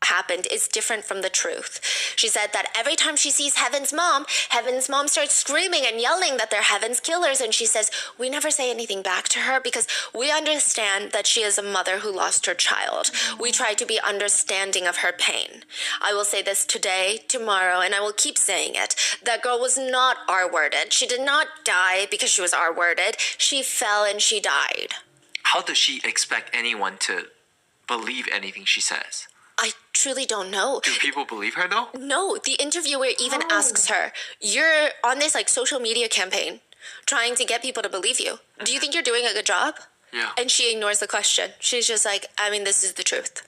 happened is different from the truth. She said that every time she sees Heaven's mom starts screaming and yelling that they're Heaven's killers, and she says, we never say anything back to her because we understand that she is a mother who lost her child. We try to be understanding of her pain. I will say this today, tomorrow, and I will keep saying it. That girl was not R-worded. She did not die because she was R-worded. She fell and she died. How does she expect anyone to believe anything she says? I truly don't know. Do people believe her though? No, the interviewer even asks her, you're on this like social media campaign trying to get people to believe you. Do you think you're doing a good job? Yeah. And she ignores the question. She's just like, I mean, this is the truth.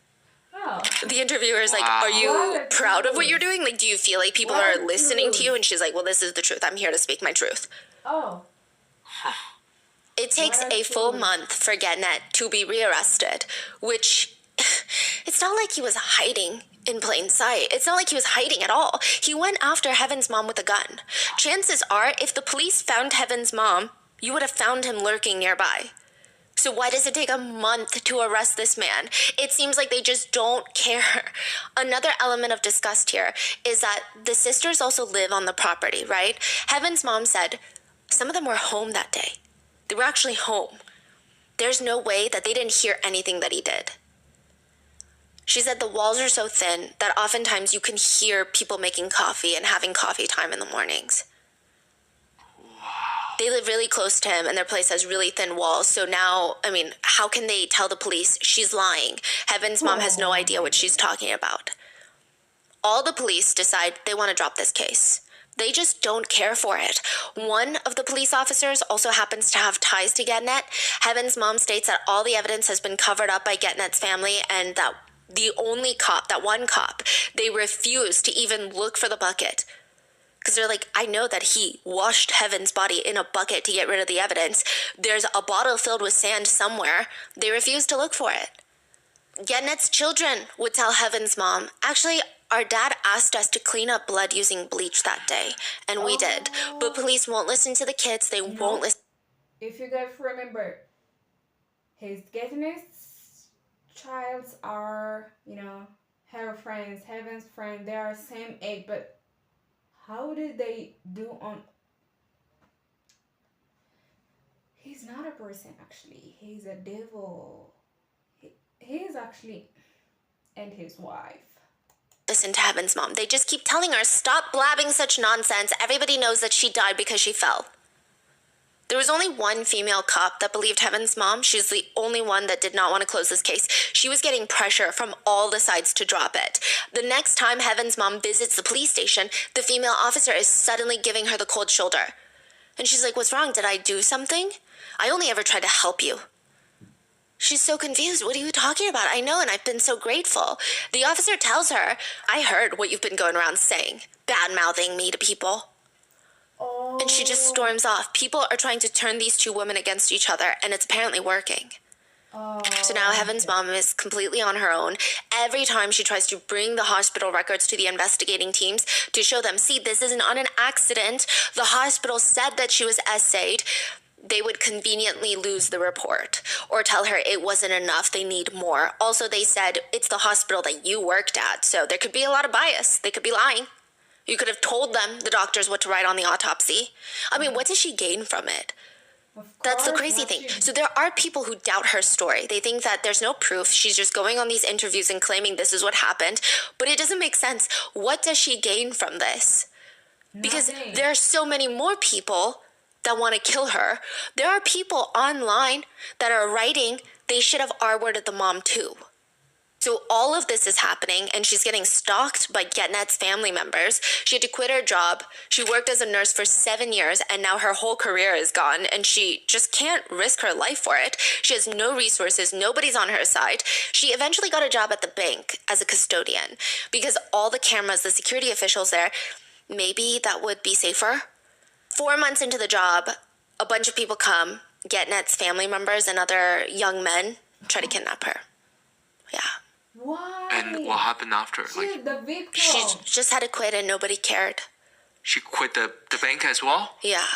Oh. The interviewer is like, Wow. are you What a proud of what truth. you're doing? Like, do you feel like people What are a listening to you? truth. And she's like, well, this is the truth. I'm here to speak my truth. Oh. It takes What a a full truth. month for Getnet to be rearrested, which it's not like he was hiding in plain sight. It's not like he was hiding at all. He went after Heaven's mom with a gun. Chances are, if the police found Heaven's mom, you would have found him lurking nearby. So why does it take a month to arrest this man? It seems like they just don't care. Another element of disgust here is that the sisters also live on the property, right? Heaven's mom said some of them were home that day. They were actually home. There's no way that they didn't hear anything that he did. She said the walls are so thin that oftentimes you can hear people making coffee and having coffee time in the mornings. They live really close to him and their place has really thin walls. So now, I mean, how can they tell the police she's lying? Heaven's mom has no idea what she's talking about. All the police decide they want to drop this case. They just don't care for it. One of the police officers also happens to have ties to Getnet. Heaven's mom states that all the evidence has been covered up by Getnet's family and that the only cop, that one cop, they refuse to even look for the bucket. Because they're like, I know that he washed Heaven's body in a bucket to get rid of the evidence. There's a bottle filled with sand somewhere. They refuse to look for it. Getnet's children would tell Heaven's mom, actually, our dad asked us to clean up blood using bleach that day, and we did. But police won't listen to the kids. They won't listen. If you guys remember, his Getnet's childs are, you know, her friends, Heaven's friend. They are same age, but how did they do on? He's not a person actually. He's a devil. He is actually, and his wife. Listen to Heaven's mom. They just keep telling her, stop blabbing such nonsense. Everybody knows that she died because she fell. There was only one female cop that believed Heaven's mom. She's the only one that did not want to close this case. She was getting pressure from all the sides to drop it. The next time Heaven's mom visits the police station, the female officer is suddenly giving her the cold shoulder. And she's like, what's wrong? Did I do something? I only ever tried to help you. She's so confused. What are you talking about? I know, and I've been so grateful. The officer tells her, I heard what you've been going around saying, bad-mouthing me to people. Oh. And she just storms off. People are trying to turn these two women against each other, and it's apparently working. Oh. So now Heaven's mom is completely on her own. Every time she tries to bring the hospital records to the investigating teams to show them, see, this isn't on an accident. The hospital said that she was SAed. they would conveniently lose the report or tell her it wasn't enough, they need more. Also, they said it's the hospital that you worked at, so there could be a lot of bias. They could be lying. You could have told them, the doctors, what to write on the autopsy. I mean, what does she gain from it? That's the crazy thing. So there are people who doubt her story. They think that there's no proof. She's just going on these interviews and claiming this is what happened. But it doesn't make sense. What does she gain from this? Because Nothing. there are so many more people that want to kill her. There are people online that are writing they should have R-worded the mom too. So all of this is happening, and she's getting stalked by GetNet's family members. She had to quit her job. She worked as a nurse for 7 years, and now her whole career is gone, and she just can't risk her life for it. She has no resources. Nobody's on her side. She eventually got a job at the bank as a custodian because all the cameras, the security officials there, maybe that would be safer. 4 months into the job, a bunch of people come, GetNet's family members and other young men, try to kidnap her. Yeah. Why? And what happened after? She's the victim. She just had to quit and nobody cared. She quit the bank as well? Yeah.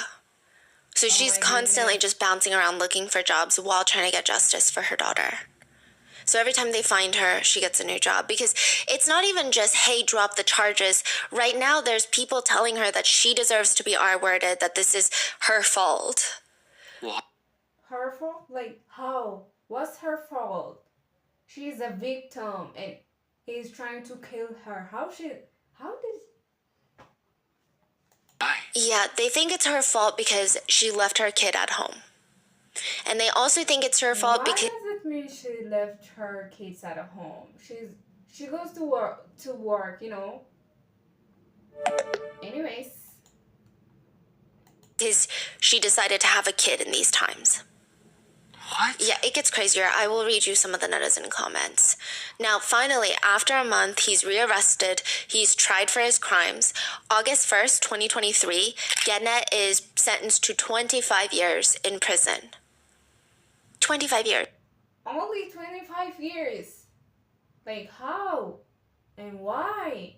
So she's my constantly goodness. just bouncing around looking for jobs while trying to get justice for her daughter. So every time they find her, she gets a new job. Because it's not even just, hey, drop the charges. Right now, there's people telling her that she deserves to be R-worded, that this is her fault. What? Her fault? Like, how? What's her fault? She's a victim and he's trying to kill her. How did... Why? Yeah, they think it's her fault because she left her kid at home. And they also think it's her fault Why because... does it mean she left her kids at home? She goes to work, you know. Anyways. because she decided to have a kid in these times. What? Yeah, it gets crazier. I will read you some of the netizen comments. Now, finally, after a month, he's rearrested. He's tried for his crimes. August 1st, 2023, GetNet is sentenced to 25 years in prison. 25 years. Only 25 years. Like, how? And why?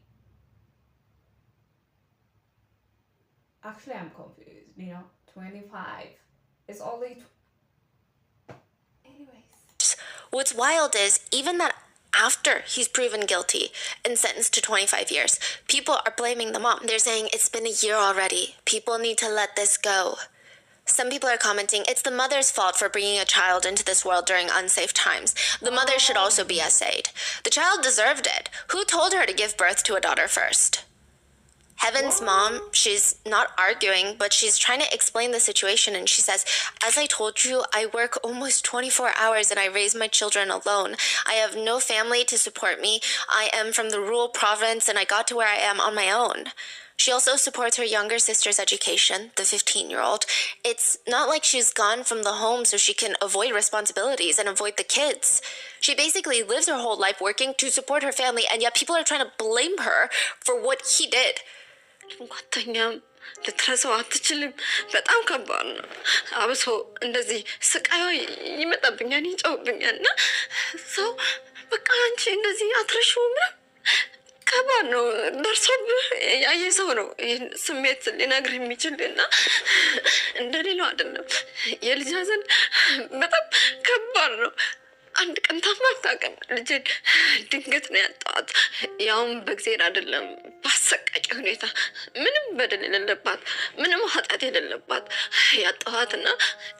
Actually, I'm confused, you know? 25. It's only... Anyways. What's wild is even that after he's proven guilty and sentenced to 25 years, people are blaming the mom. They're saying it's been a year already. People need to let this go. Some people are commenting, it's the mother's fault for bringing a child into this world during unsafe times. The mother should also be SAed. The child deserved it. Who told her to give birth to a daughter first? Heaven's mom, she's not arguing, but she's trying to explain the situation, and she says, as I told you, I work almost 24 hours and I raise my children alone. I have no family to support me. I am from the rural province and I got to where I am on my own. She also supports her younger sister's education, the 15-year-old. It's not like she's gone from the home so she can avoid responsibilities and avoid the kids. She basically lives her whole life working to support her family, and yet people are trying to blame her for what he did. ጓደኛም ልትረሳው አትችልም። በጣም ከባድ ነው። አብሶ እንደዚህ ስቃዩ ይመጣብኛል፣ ይጨውብኛል እና ሰው በቃ አንቺ እንደዚህ አትረሺውም ነው። ከባድ ነው። ደርሶብህ ያየ ሰው ነው ይህን ስሜት ሊነግር የሚችልና እንደሌላው አይደለም። የልጅ ሐዘን በጣም ከባድ ነው። አንድ ቀን ታማ አታውቅም። ልጄን ድንገት ነው ያጣኋት። ያውም በእግዚአብሔር አይደለም፣ በአሰቃቂ ሁኔታ ምንም በደል የሌለባት ምንም ኃጢአት የሌለባት ያጣኋትና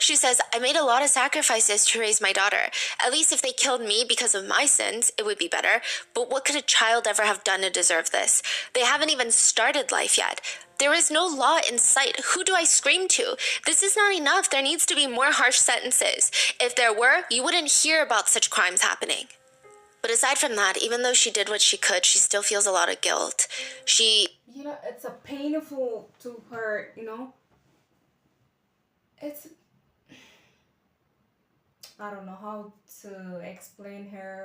She says, I made a lot of sacrifices to raise my daughter. At least if they killed me because of my sins, it would be better. But what could a child ever have done to deserve this? They haven't even started life yet. There is no law in sight. Who do I scream to? This is not enough. There needs to be more harsh sentences. If there were, you wouldn't hear about such crimes happening. But aside from that, even though she did what she could, she still feels a lot of guilt. You know, it's a painful to her, you know. It's... I don't know how to explain her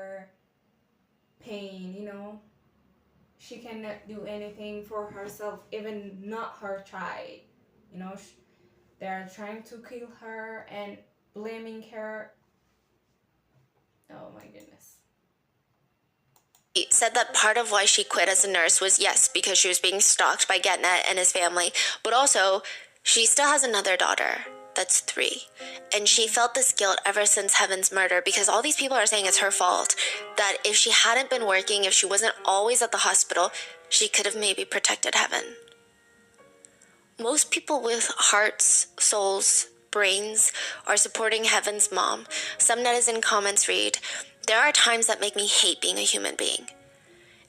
pain, you know. She cannot do anything for herself, even not her child. You know, they're trying to kill her and blaming her. Oh my goodness. He said that part of why she quit as a nurse was, yes, because she was being stalked by GetNet and his family, but also she still has another daughter. That's 3. And she felt this guilt ever since Heaven's murder because all these people are saying it's her fault. That if she hadn't been working, if she wasn't always at the hospital, she could have maybe protected Heaven. Most people with hearts, souls, brains are supporting Heaven's mom. Some netizen comments read, "There are times that make me hate being a human being.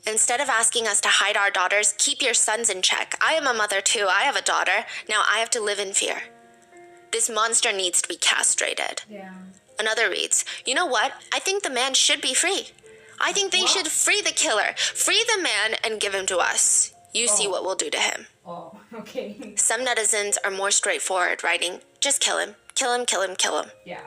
Instead of asking us to hide our daughters, keep your sons in check. I am a mother too. I have a daughter. Now I have to live in fear. This monster needs to be castrated." Yeah. Another reads, "You know what? I think the man should be free. I think they should free the killer. Free the man and give him to us. You see what we'll do to him." Oh, okay. Some netizens are more straightforward, writing, "Just kill him. Kill him, kill him, kill him." Yeah.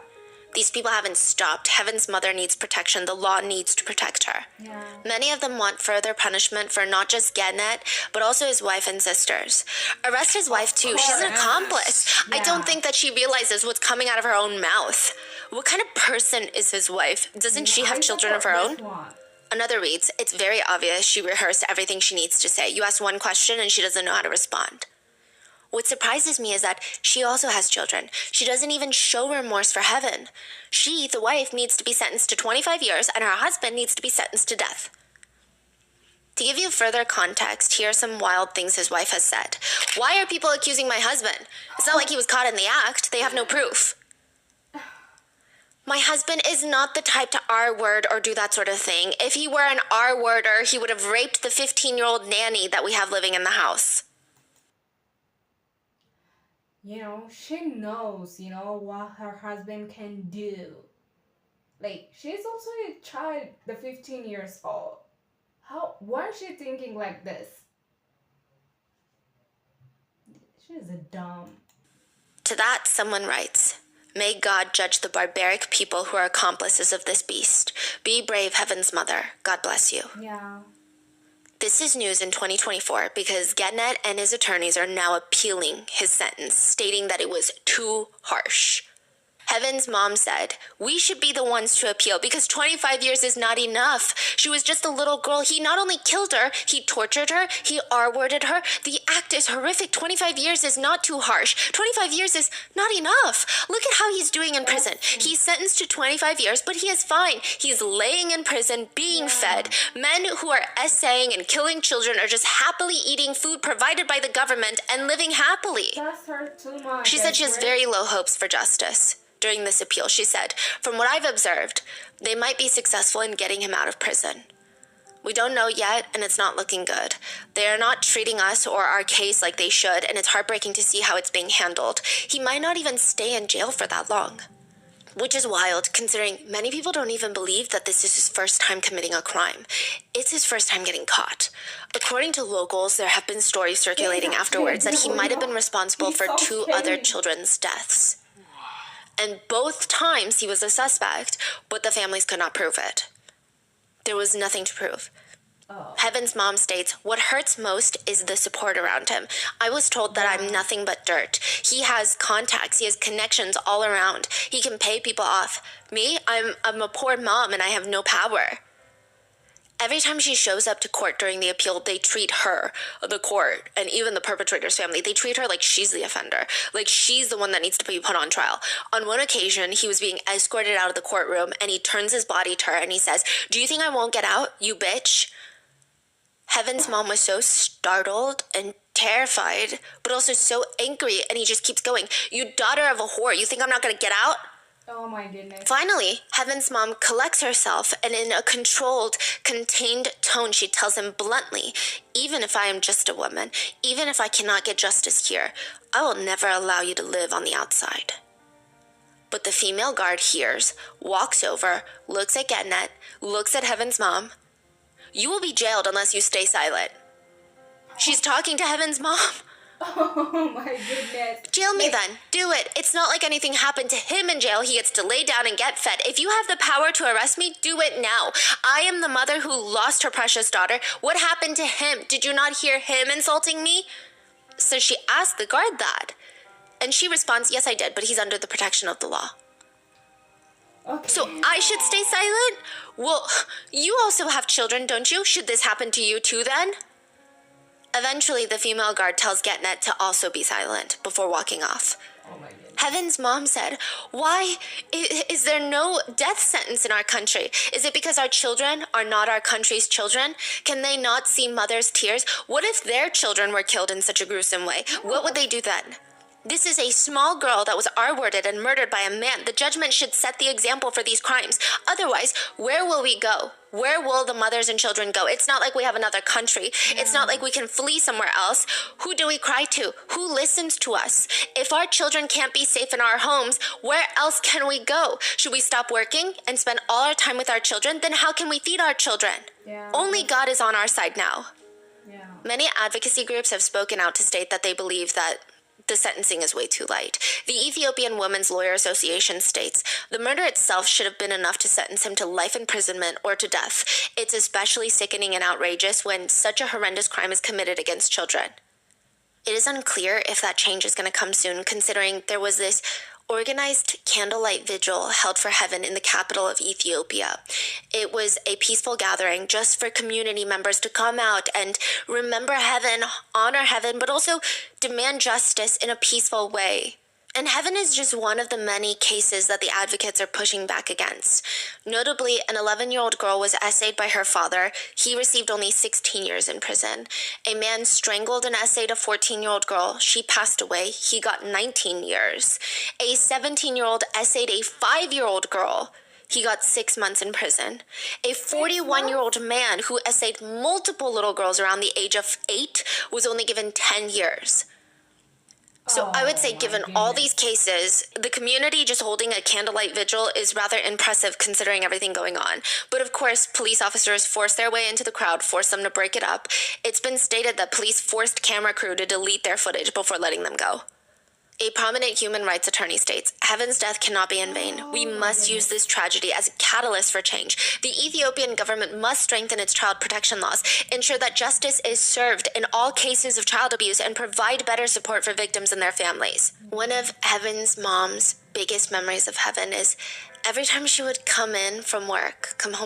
These people haven't stopped. Heaven's mother needs protection. The law needs to protect her. Yeah. Many of them want further punishment for not just Gannett, but also his wife and sisters. Arrest his wife too. She's an course. accomplice. I Yeah. don't think that she realizes what's coming out of her own mouth. What kind of person is his wife? Doesn't she have I children of her support own? this one. Another reads, "It's very obvious she rehearsed everything she needs to say. You ask one question and she doesn't know how to respond." What surprises me is that she also has children. She doesn't even show remorse for Heaven. She, the wife, needs to be sentenced to 25 years and her husband needs to be sentenced to death. To give you further context, here are some wild things his wife has said. "Why are people accusing my husband? It's not like he was caught in the act. They have no proof. My husband is not the type to R-word or do that sort of thing. If he were an R-worder, he would have raped the 15-year-old nanny that we have living in the house." You know, she knows, what her husband can do. Like, she's also a child, the 15 years old. Why is she thinking like this? She's a dumb. To that, someone writes, "May God judge the barbaric people who are accomplices of this beast. Be brave, Heaven's mother. God bless you." Yeah. This is news in 2024 because Gannett and his attorneys are now appealing his sentence, stating that it was too harsh. Heaven's mom said, "We should be the ones to appeal because 25 years is not enough. She was just a little girl. He not only killed her, he tortured her, he R-worded her. The act is horrific. 25 years is not too harsh. 25 years is not enough. Look at how he's doing in prison. He's sentenced to 25 years, but he is fine. He's laying in prison, being fed. Men who are SAing and killing children are just happily eating food provided by the government and living happily." That's her too much. She said she has very low hopes for justice. During this appeal, she said, "From what I've observed, they might be successful in getting him out of prison. We don't know yet, and it's not looking good. They are not treating us or our case like they should, and it's heartbreaking to see how it's being handled. He might not even stay in jail for that long." Which is wild, considering many people don't even believe that this is his first time committing a crime. It's his first time getting caught. According to locals, there have been stories circulating afterwards that he might have been responsible for 2 other children's deaths. And both times he was a suspect, but the families could not prove it. There was nothing to prove. Heaven's mom states, "What hurts most is the support around him. I was told that I'm nothing but dirt. He has contacts, he has connections all around. He can pay people off. Me, I'm a poor mom and I have no power." Every time she shows up to court during the appeal, they treat her, the court, and even the perpetrator's family, they treat her like she's the offender, like she's the one that needs to be put on trial. On one occasion, he was being escorted out of the courtroom, and he turns his body to her and he says, "Do you think I won't get out, you bitch?" Heaven's mom was so startled and terrified, but also so angry, and he just keeps going, "You daughter of a whore, you think I'm not gonna get out?" Oh my goodness. Finally, Heaven's mom collects herself, and in a controlled, contained tone, she tells him bluntly, "Even if I am just a woman, even if I cannot get justice here, I will never allow you to live on the outside." But the female guard hears, walks over, looks at Gannett, looks at Heaven's mom. "You will be jailed unless you stay silent." She's talking to Heaven's mom. Oh my goodness. Jail me then. Do it. It's not like anything happened to him in jail. He gets to lay down and get fed. If you have the power to arrest me, do it now. I am the mother who lost her precious daughter. What happened to him? Did you not hear him insulting me? So she asked the guard that. And she responds, "Yes, I did, but he's under the protection of the law." Okay. So I should stay silent? Well, you also have children, don't you? Should this happen to you too then? Eventually, the female guard tells Gannett to also be silent before walking off. Oh my goodness. Heaven's mom said, why is there no death sentence in our country? Is it because our children are not our country's children? Can they not see mother's tears? What if their children were killed in such a gruesome way? What would they do then? This is a small girl that was R-worded and murdered by a man. The judgment should set the example for these crimes. Otherwise, where will we go? Where will the mothers and children go? It's not like we have another country. It's not like we can flee somewhere else. Who do we cry to? Who listens to us? If our children can't be safe in our homes, where else can we go? Should we stop working and spend all our time with our children? Then how can we feed our children? Yeah. Only God is on our side now. Yeah. Many advocacy groups have spoken out to state that they believe that the sentencing is way too light. The Ethiopian Women's Lawyer Association states, the murder itself should have been enough to sentence him to life imprisonment or to death. It's especially sickening and outrageous when such a horrendous crime is committed against children. It is unclear if that change is going to come soon, considering there was this organized candlelight vigil held for Heaven in the capital of Ethiopia. It was a peaceful gathering just for community members to come out and remember Heaven, honor Heaven, but also demand justice in a peaceful way. And Heaven is just one of the many cases that the advocates are pushing back against. Notably, an 11-year-old girl was SAed by her father. He received only 16 years in prison. A man strangled and SAed a 14-year-old girl. She passed away. He got 19 years. A 17-year-old SAed a 5-year-old girl. He got 6 months in prison. A 41-year-old man who SAed multiple little girls around the age of 8 was only given 10 years. So I would say, given all these cases, the community just holding a candlelight vigil is rather impressive considering everything going on. But of course, police officers forced their way into the crowd, forced them to break it up. It's been stated that police forced camera crew to delete their footage before letting them go. A prominent human rights attorney states, Heaven's death cannot be in vain. We must use this tragedy as a catalyst for change. The Ethiopian government must strengthen its child protection laws, ensure that justice is served in all cases of child abuse, and provide better support for victims and their families. One of Heaven's mom's biggest memories of Heaven is every time she would come home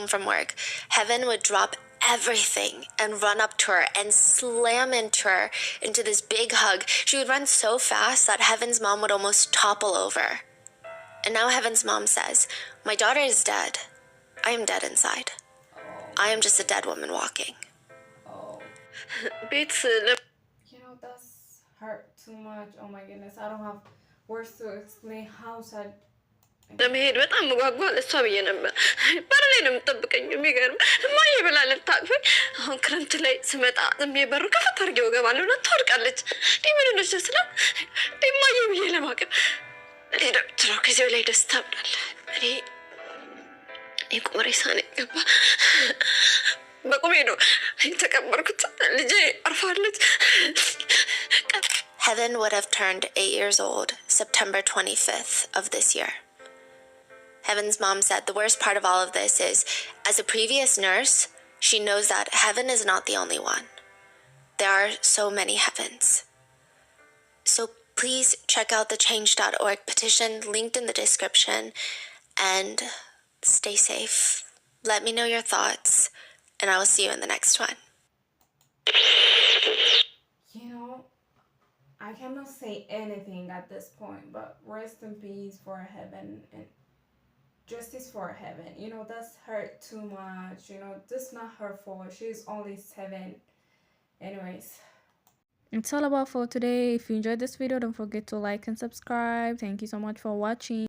from work, Heaven would drop everything and run up to her and slam into her into this big hug. She would run so fast that Heaven's mom would almost topple over. And now Heaven's mom says, my daughter is dead. I am dead inside. I am just a dead woman walking. Oh. ቤት You know, that's hurt too much. Oh my goodness. I don't have words to explain how sad. ለመሄድ በጣም መጓጓል እሷ ብዬ ነበር። በር ላይ ነው የምጠብቀኝ። የሚገርም እማዬ ብላ ልታቅፈኝ። አሁን ክረምት ላይ ስመጣ ዝም ብዬ በሩ ከፈት አድርጌው እገባለሁ እና ትወድቃለች። ምን ሆነች ስላት እማዬ ብዬ ለማቀፍ እኔ ደግሞ ከዚህ በላይ ደስታ ብላል። እኔ የቁም ሬሳ ነው የገባ በቁሜ ነው የተቀበርኩት። ልጄ አርፋለች። Heaven would have turned 8 years old September 25th of this year. Heaven's mom said the worst part of all of this is, as a previous nurse, she knows that Heaven is not the only one. There are so many Heavens. So please check out the change.org petition linked in the description and stay safe. Let me know your thoughts, and I will see you in the next one. You know, I cannot say anything at this point, but rest in peace for Heaven and justice for Heaven. You know, that's hurt too much. You know, that's not her fault. She's only 7. Anyways, it's all about for today. If you enjoyed this video, don't forget to like and subscribe. Thank you so much for watching.